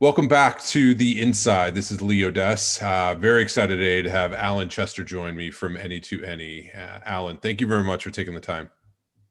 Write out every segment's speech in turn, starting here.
Welcome back to The Inside. This is Lee Odess. Very excited today to have Allan Chester join me from Any to Any. Allan, thank you very much for taking the time.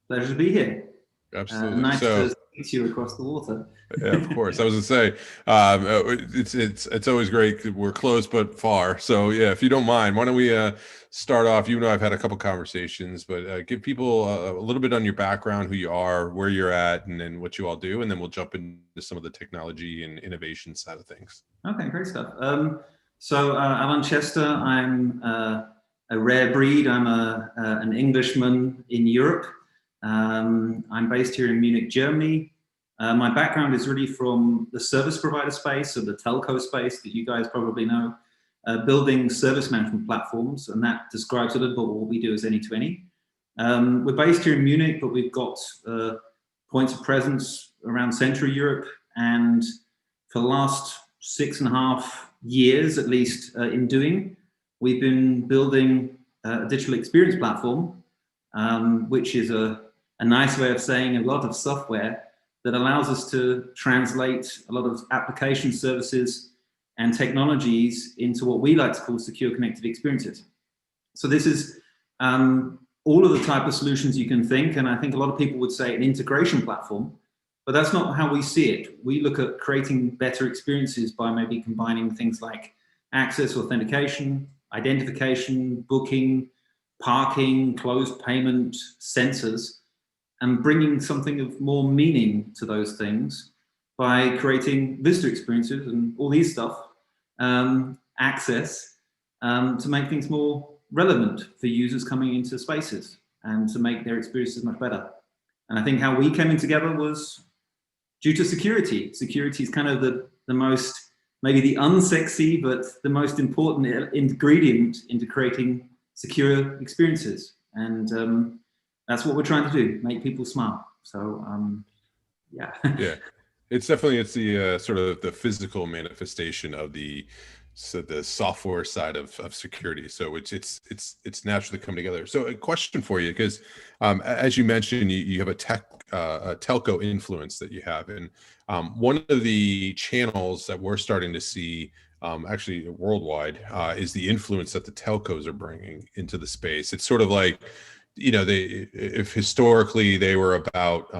Pleasure to be here. Absolutely. Nice to So, speak to you across the water. yeah, of course. I was gonna say, it's always great. We're close but far. So, yeah, if you don't mind, why don't we start off? You know, I've had a couple conversations, but give people a little bit on your background, who you are, where you're at, and then what you all do, and then we'll jump into some of the technology and innovation side of things. Okay, great stuff. Allan Chester, I'm a rare breed. I'm an Englishman in Europe. I'm based here in Munich, Germany. My background is really from the service provider space, or the telco space that you guys probably know, building service management platforms, and that describes a little bit what we do as Any2Any. We're based here in Munich, but we've got points of presence around Central Europe, and for the last 6.5 years, at least, we've been building a digital experience platform, which is a nice way of saying a lot of software that allows us to translate a lot of application services and technologies into what we like to call secure connected experiences. So this is all of the type of solutions you can think, and I think a lot of people would say an integration platform, but that's not how we see it. We look at creating better experiences by maybe combining things like access, authentication, identification, booking, parking, closed payment, sensors, and bringing something of more meaning to those things by creating visitor experiences and all these stuff, access, to make things more relevant for users coming into spaces and to make their experiences much better. And I think how we came in together was due to security. Security is kind of the most, maybe the unsexy, but the most important ingredient into creating secure experiences. And that's what we're trying to do, make people smile. So, yeah. Yeah, it's the sort of the physical manifestation of the software side of security. So it's naturally come together. So a question for you, because as you mentioned, you have a telco influence that you have, and one of the channels that we're starting to see, actually worldwide, is the influence that the telcos are bringing into the space. It's sort of like, if historically they were about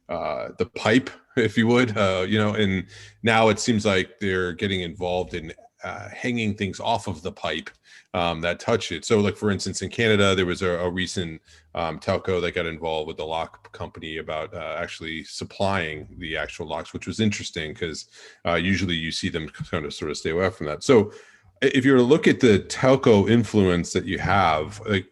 the pipe, if you would, and now it seems like they're getting involved in hanging things off of the pipe that touch it. So, like, for instance, in Canada, there was a recent telco that got involved with the lock company about actually supplying the actual locks, which was interesting because usually you see them kind of sort of stay away from that. So, if you were to look at the telco influence that you have, like,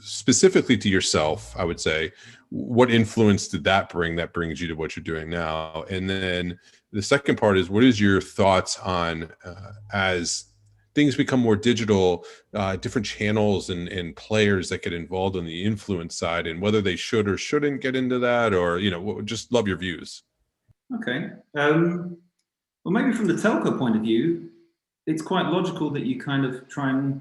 specifically to yourself, I would say, what influence did that bring that brings you to what you're doing now? And then the second part is, what is your thoughts on, as things become more digital, different channels and players that get involved on the influence side, and whether they should or shouldn't get into that, or, just love your views. Okay. Well, maybe from the telco point of view, it's quite logical that you kind of try and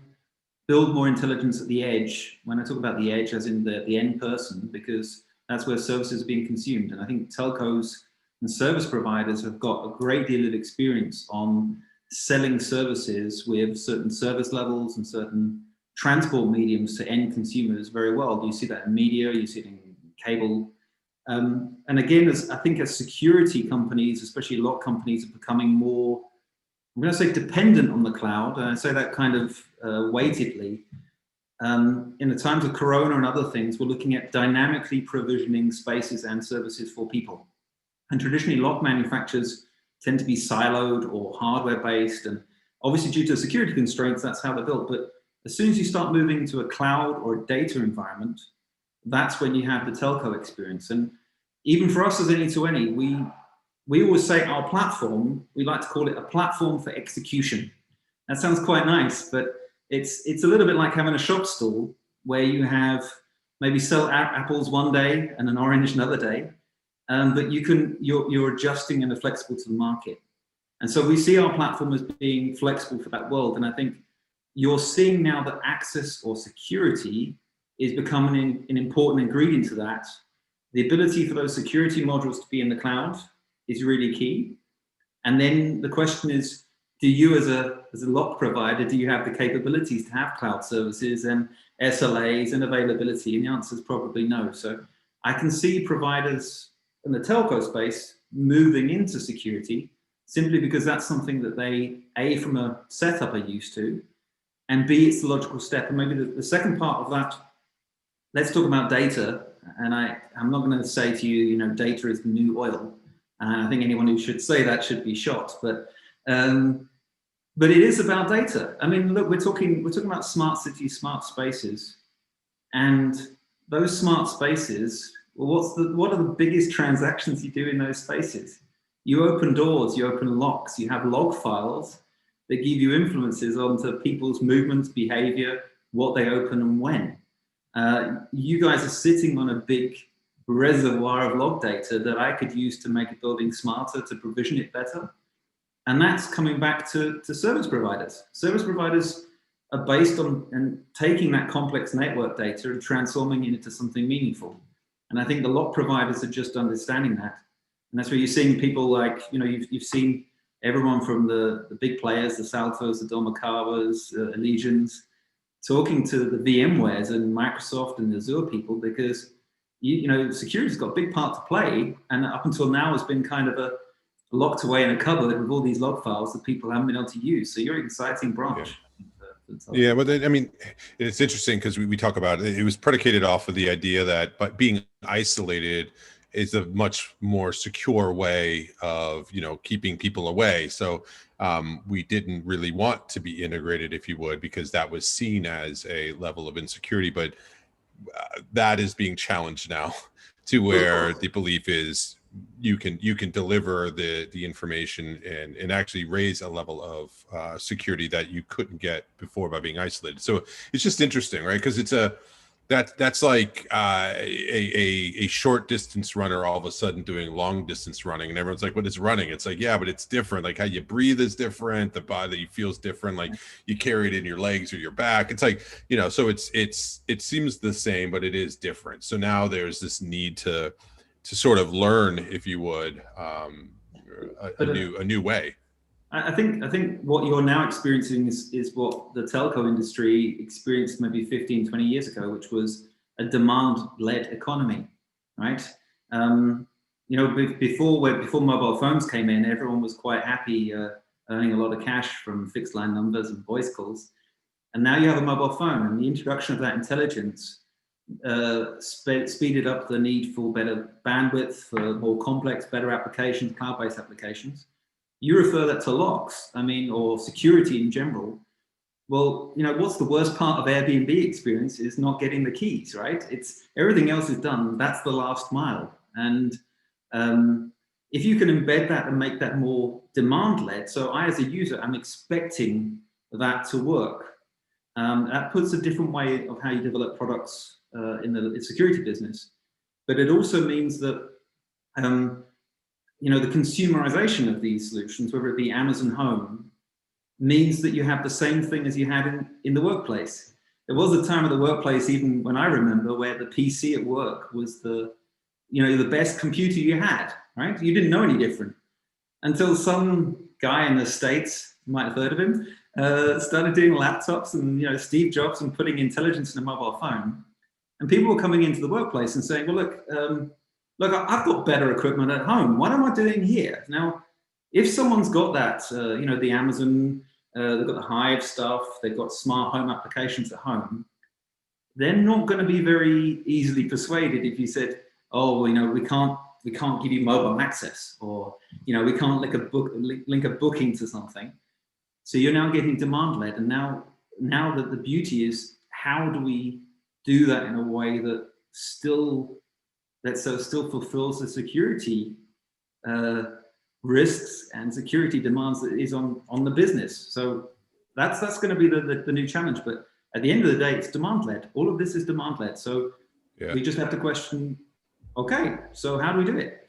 build more intelligence at the edge. When I talk about the edge, as in the end person, because that's where services are being consumed. And I think telcos and service providers have got a great deal of experience on selling services with certain service levels and certain transport mediums to end consumers very well. You see that in media, you see it in cable. And again, I think as security companies, especially lock companies, are becoming more, I'm going to say, dependent on the cloud, and I say that kind of weightedly. In the times of Corona and other things, we're looking at dynamically provisioning spaces and services for people. And traditionally, lock manufacturers tend to be siloed or hardware-based, and obviously due to security constraints, that's how they're built. But as soon as you start moving to a cloud or a data environment, that's when you have the telco experience. And even for us as Any2Any, we always say our platform, we like to call it a platform for execution. That sounds quite nice, but it's a little bit like having a shop stall where you have maybe sell apples one day and an orange another day, but you're adjusting and are flexible to the market. And so we see our platform as being flexible for that world. And I think you're seeing now that access or security is becoming an important ingredient to that. The ability for those security modules to be in the cloud is really key. And then the question is, do you as a lock provider, do you have the capabilities to have cloud services and SLAs and availability? And the answer is probably no. So I can see providers in the telco space moving into security simply because that's something that they, A, from a setup are used to, and B, it's the logical step. And maybe the second part of that, let's talk about data. And I'm not going to say to you, data is the new oil. And I think anyone who should say that should be shot. But it is about data. I mean, look, we're talking about smart cities, smart spaces, and those smart spaces. Well, what are the biggest transactions you do in those spaces? You open doors, you open locks, you have log files that give you influences onto people's movements, behavior, what they open and when. You guys are sitting on a big reservoir of log data that I could use to make a building smarter, to provision it better. And that's coming back to service providers. Service providers are based on and taking that complex network data and transforming it into something meaningful. And I think the lock providers are just understanding that. And that's where you're seeing people like, you've seen everyone from the big players, the Saltos, the Dormakawas, Allegions, talking to the VMwares and Microsoft and Azure people, because security's got a big part to play, and up until now has been kind of locked away in a cupboard with all these log files that people haven't been able to use. So you're an exciting branch. Yeah, but I mean, it's interesting because we talk about it. It was predicated off of the idea that but being isolated is a much more secure way of keeping people away. So we didn't really want to be integrated, if you would, because that was seen as a level of insecurity. But that is being challenged now to where the belief is you can deliver the information and actually raise a level of security that you couldn't get before by being isolated. So it's just interesting, right? Because it's that's like a short distance runner all of a sudden doing long distance running, and everyone's like, "What is running?" It's like, yeah, but it's different. Like how you breathe is different. The body feels different. Like you carry it in your legs or your back. It's like so it seems the same, but it is different. So now there's this need to sort of learn, if you would, a new way. I think what you're now experiencing is what the telco industry experienced maybe 15, 20 years ago, which was a demand-led economy, right? Before mobile phones came in, everyone was quite happy earning a lot of cash from fixed line numbers and voice calls. And now you have a mobile phone, and the introduction of that intelligence speeded up the need for better bandwidth, for more complex, better applications, cloud-based applications. You refer that to locks, or security in general. Well, what's the worst part of Airbnb experience is not getting the keys, right? It's everything else is done. That's the last mile. And if you can embed that and make that more demand-led, so I, as a user, I'm expecting that to work. That puts a different way of how you develop products in the security business. But it also means that the consumerization of these solutions, whether it be Amazon Home, means that you have the same thing as you had in the workplace. There was a time at the workplace, even when I remember, where the PC at work was the best computer you had, right? You didn't know any different until some guy in the States, you might have heard of him, started doing laptops and, Steve Jobs, and putting intelligence in a mobile phone. And people were coming into the workplace and saying, well, look, I've got better equipment at home. What am I doing here? Now, if someone's got that, the Amazon, they've got the Hive stuff, they've got smart home applications at home, they're not going to be very easily persuaded if you said, oh, we can't give you mobile access, or, we can't link a booking to something. So you're now getting demand-led. And now that the beauty is, how do we do that in a way that still fulfills the security risks and security demands that is on the business. So that's going to be the new challenge. But at the end of the day, it's demand-led. All of this is demand-led. So we just have to question, okay, so how do we do it?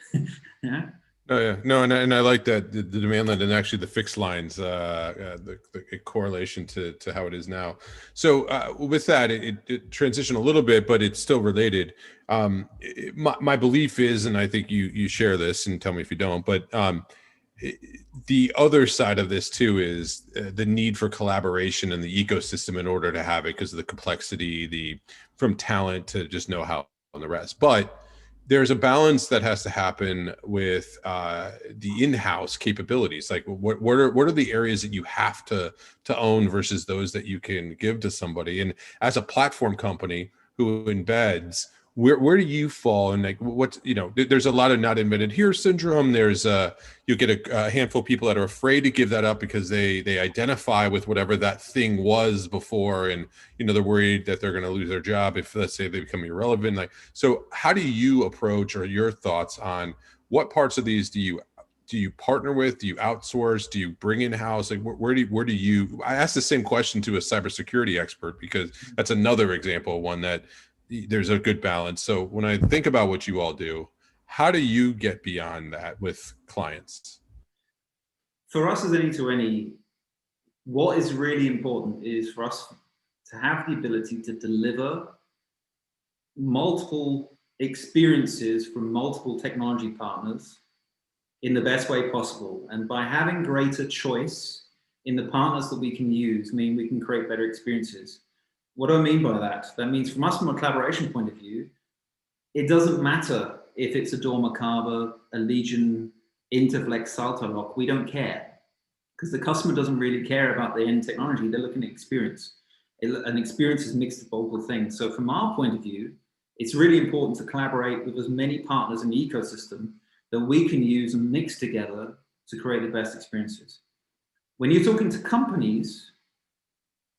Yeah. Oh yeah, no, and I like that the demand-led and actually the fixed lines, the correlation to how it is now. So with that, it transitioned a little bit, but it's still related. My belief is, and I think you share this, and tell me if you don't, but the other side of this too is the need for collaboration in the ecosystem in order to have it, because of the complexity, from talent to just know-how and the rest. But there's a balance that has to happen with the in-house capabilities. Like what are the areas that you have to own versus those that you can give to somebody? And as a platform company who embeds, where do you fall? And like there's a lot of not invented here syndrome. There's you get a handful of people that are afraid to give that up because they identify with whatever that thing was before, and they're worried that they're going to lose their job if, let's say, they become irrelevant. Like, so how do you approach, or your thoughts on what parts of these do you partner with? Do you outsource? Do you bring in house? Like where do you? I asked the same question to a cybersecurity expert, because that's another example of one that there's a good balance. So when I think about what you all do, how do you get beyond that with clients? For us as any to any, what is really important is for us to have the ability to deliver multiple experiences from multiple technology partners in the best way possible. And by having greater choice in the partners that we can use, we can create better experiences. What do I mean by that? That means from a collaboration point of view, it doesn't matter if it's a Dormakaba, a Legion, Interflex, Saltolock, we don't care. Because the customer doesn't really care about the end technology, they're looking at experience. An experience is mixed of multiple things. So from our point of view, it's really important to collaborate with as many partners in the ecosystem that we can use and mix together to create the best experiences. When you're talking to companies,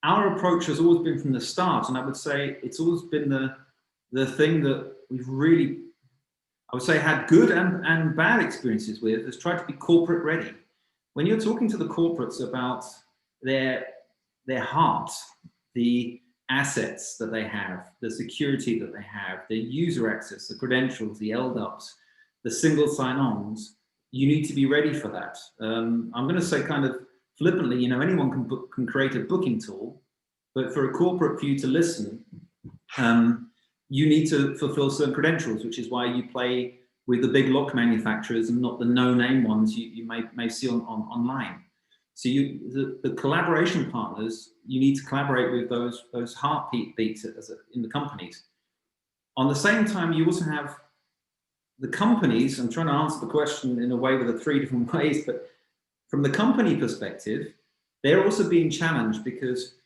our approach has always been from the start, and I would say it's always been the thing that we've really, I would say, had good and bad experiences with, is try to be corporate ready. When you're talking to the corporates about their heart, the assets that they have, the security that they have, the user access, the credentials, the LDAPs, the single sign-ons, you need to be ready for that. I'm going to say kind of flippantly, anyone can create a booking tool, but for a corporate for you to listen, you need to fulfill certain credentials, which is why you play with the big lock manufacturers and not the no-name ones you may see online. So the collaboration partners, you need to collaborate with those heartbeat beats in the companies. On the same time, you also have the companies. I'm trying to answer the question in a way with the three different ways, but from the company perspective, they're also being challenged because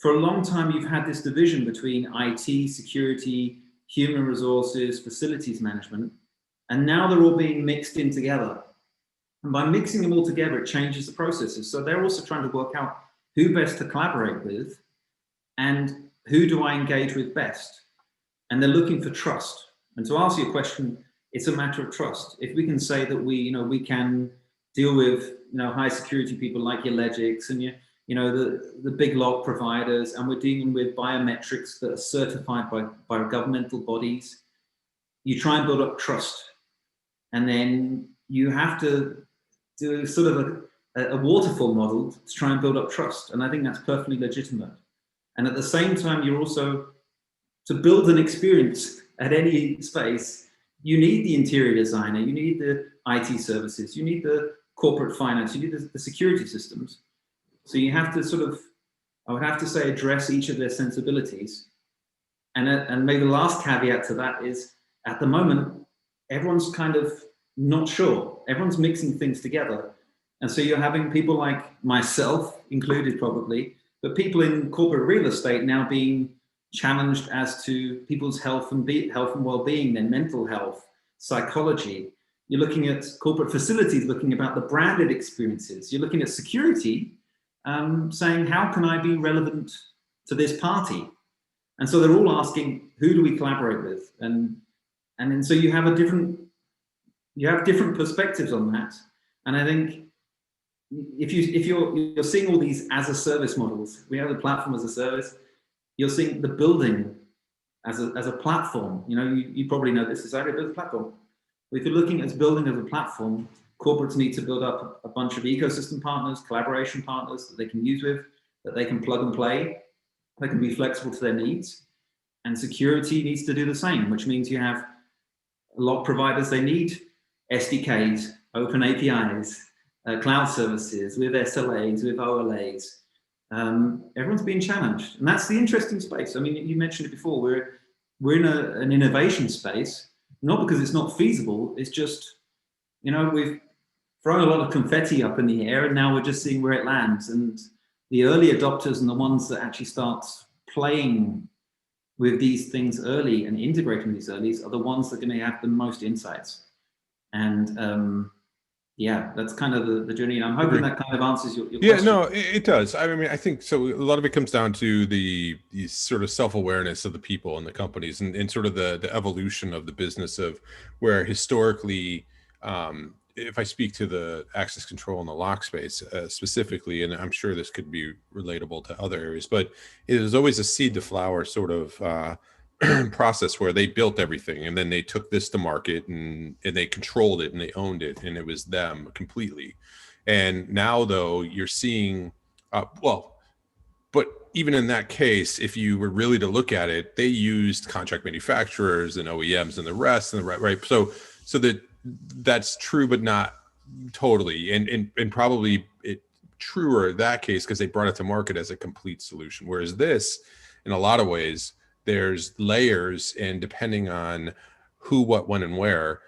for a long time, you've had this division between IT, security, human resources, facilities management, and now they're all being mixed in together. And by mixing them all together, it changes the processes. So they're also trying to work out who best to collaborate with and who do I engage with best. And they're looking for trust. And to answer your question, it's a matter of trust. If we can say that we can deal with high security people like your Legics and the big log providers, and we're dealing with biometrics that are certified by governmental bodies, you try and build up trust. And then you have to do sort of a waterfall model to try and build up trust. And I think that's perfectly legitimate. And at the same time, you're also, to build an experience at any space, you need the interior designer, you need the IT services, you need the corporate finance, you need the security systems. So you have to I would have to say, address each of their sensibilities. And maybe the last caveat to that is, at the moment, everyone's kind of not sure. Everyone's mixing things together. And so you're having people like myself, included probably, but people in corporate real estate now being challenged as to people's health and well-being, their mental health, psychology. You're looking at corporate facilities, looking about the branded experiences. You're looking at security, saying, how can I be relevant to this party? And so they're all asking, who do we collaborate with? And then so you have different perspectives on that. And I think if you're seeing all these as a service models, we have the platform as a service, you're seeing the building as a platform. You probably know this is how to build a platform. If you're looking at building as a platform, corporates need to build up a bunch of ecosystem partners, collaboration partners that they can use with, that they can plug and play, that can be flexible to their needs. And security needs to do the same, which means you have a lot of providers, they need SDKs, open APIs, cloud services, with SLAs, with OLAs. Everyone's being challenged, and that's the interesting space. I mean, you mentioned it before. We're in an innovation space, not because it's not feasible. It's just, we've thrown a lot of confetti up in the air, and now we're just seeing where it lands. And the early adopters and the ones that actually start playing with these things early and integrating these early are the ones that are going to have the most insights. And yeah, that's kind of the journey. And I'm hoping that kind of answers your question. Yeah, no, it does. I mean, I think so. A lot of it comes down to the sort of self-awareness of the people and the companies, and sort of the evolution of the business, of where historically, if I speak to the access control and the lock space specifically, and I'm sure this could be relatable to other areas, but it was always a seed to flower sort of process where they built everything, and then they took this to market, and they controlled it, and they owned it, and it was them completely. And now, though, you're seeing, but even in that case, if you were really to look at it, they used contract manufacturers and OEMs and the rest, and right. So that's true, but not totally, and probably it truer in that case because they brought it to market as a complete solution. Whereas this, in a lot of ways, there's layers, and depending on who, what, when, and where,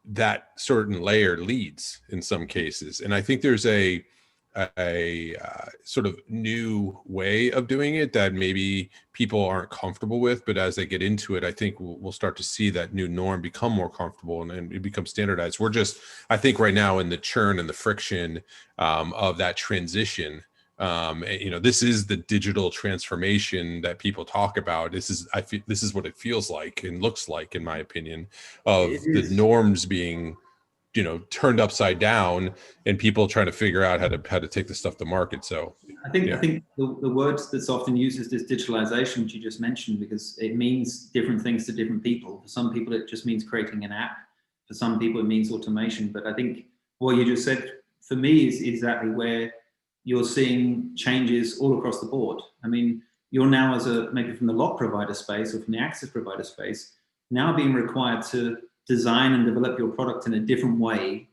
that certain layer leads in some cases. And I think there's a sort of new way of doing it that maybe people aren't comfortable with, but as they get into it, I think we'll start to see that new norm become more comfortable, and it becomes standardized. We're just, I think right now, in the churn and the friction of that transition. This is the digital transformation that people talk about. This is what it feels like and looks like, in my opinion, of the norms being turned upside down, and people trying to figure out how to take the stuff to market. So I think the word that's often used is this digitalization, which you just mentioned, because it means different things to different people. For some people, it just means creating an app. For some people, it means automation. But I think what you just said, for me, is exactly where you're seeing changes all across the board. I mean, you're now, maybe from the lock provider space or from the access provider space, now being required to design and develop your product in a different way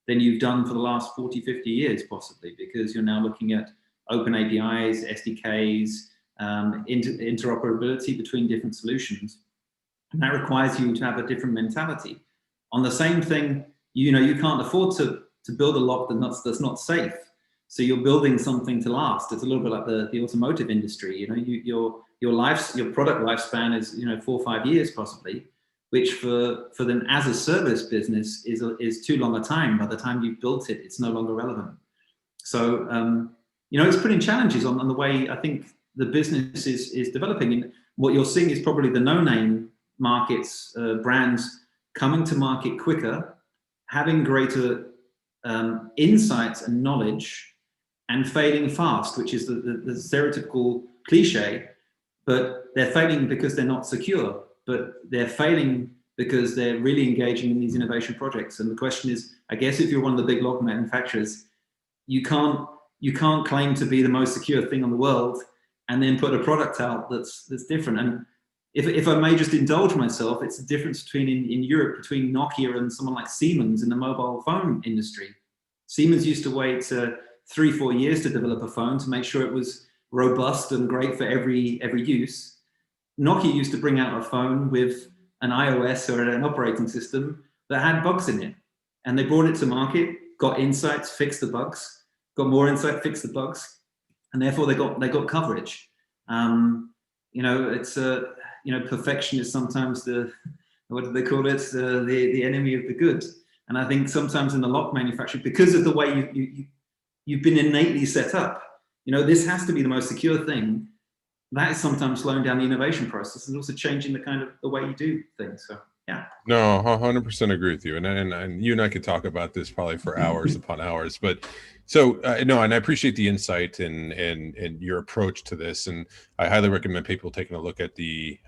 than you've done for the last 40, 50 years, possibly, because you're now looking at open APIs, SDKs, interoperability between different solutions. And that requires you to have a different mentality. On the same thing, you can't afford to build a lock that's not safe. So you're building something to last. It's a little bit like the automotive industry. Your product lifespan is 4 or 5 years possibly, which for them as a service business is too long a time. By the time you've built it, it's no longer relevant. So it's putting challenges on the way I think the business is developing. And what you're seeing is probably the no-name markets, brands coming to market quicker, having greater insights and knowledge, and failing fast, which is the stereotypical cliche. But they're failing because they're not secure, but they're failing because they're really engaging in these innovation projects. And the question is, I guess if you're one of the big lock manufacturers, you can't claim to be the most secure thing in the world and then put a product out that's different. And if I may just indulge myself, it's the difference between in Europe between Nokia and someone like Siemens in the mobile phone industry. Siemens used to wait 3-4 years to develop a phone to make sure it was robust and great for every use. Nokia used to bring out a phone with an iOS or an operating system that had bugs in it, and they brought it to market, got insights, fixed the bugs, got more insight, fixed the bugs, and therefore they got coverage. Perfection is sometimes what do they call it? The enemy of the good. And I think sometimes in the lock manufacturing, because of the way you've been innately set up, this has to be the most secure thing. That is sometimes slowing down the innovation process and also changing the way you do things. So yeah. No, 100% agree with you. And you and I could talk about this probably for hours upon hours, but so no, and I appreciate the insight and your approach to this. And I highly recommend people taking a look at the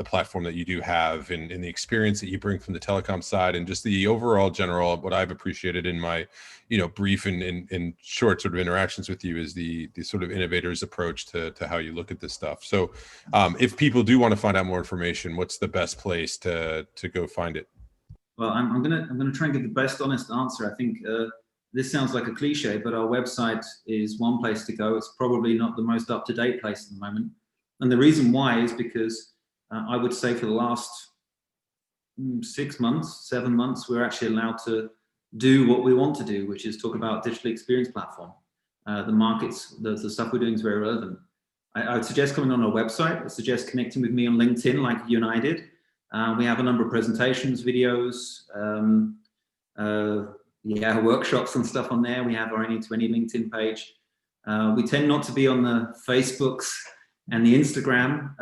platform that you do have, and the experience that you bring from the telecom side, and just the overall general, what I've appreciated in my, brief and short sort of interactions with you is the sort of innovator's approach to how you look at this stuff. So if people do want to find out more information, what's the best place to go find it? Well, I'm gonna try and give the best honest answer. I think this sounds like a cliche, but our website is one place to go. It's probably not the most up-to-date place at the moment, and the reason why is because I would say for the last 6 months, 7 months, we're actually allowed to do what we want to do, which is talk about digital experience platform. The markets, the stuff we're doing is very relevant. I would suggest coming on our website. I suggest connecting with me on LinkedIn like you and I did. We have a number of presentations, videos, workshops and stuff on there. We have our Any to Any LinkedIn page. We tend not to be on the Facebooks and the Instagram,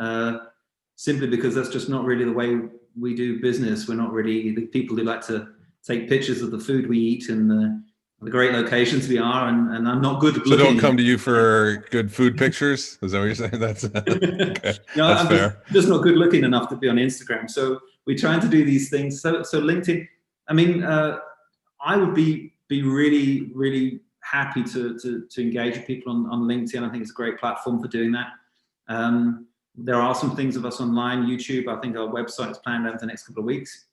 simply because that's just not really the way we do business. We're not really the people who like to take pictures of the food we eat and the great locations we are, and I'm not good at looking. So don't come to you for good food pictures? Is that what you're saying? That's okay. No, that's I'm fair. just not good looking enough to be on Instagram. So we're trying to do these things. So LinkedIn, I mean, I would be really, really happy to engage with people on LinkedIn. I think it's a great platform for doing that. There are some things of us online, YouTube. I think our website is planned over the next couple of weeks.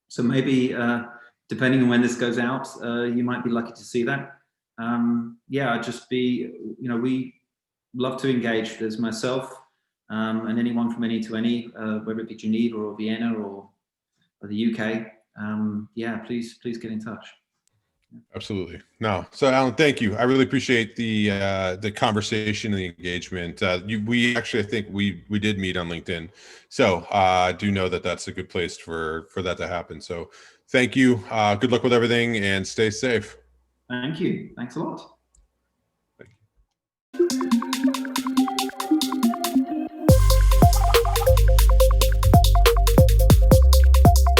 So maybe, depending on when this goes out, you might be lucky to see that. I'd just be, we love to engage. There's myself and anyone from Any to Any, whether it be Geneva or Vienna or the UK. Please get in touch. Absolutely. No. So Allan, thank you. I really appreciate the conversation and the engagement. We actually, I think we did meet on LinkedIn. So I do know that that's a good place for that to happen. So thank you. Good luck with everything and stay safe. Thank you. Thanks a lot. Thank you.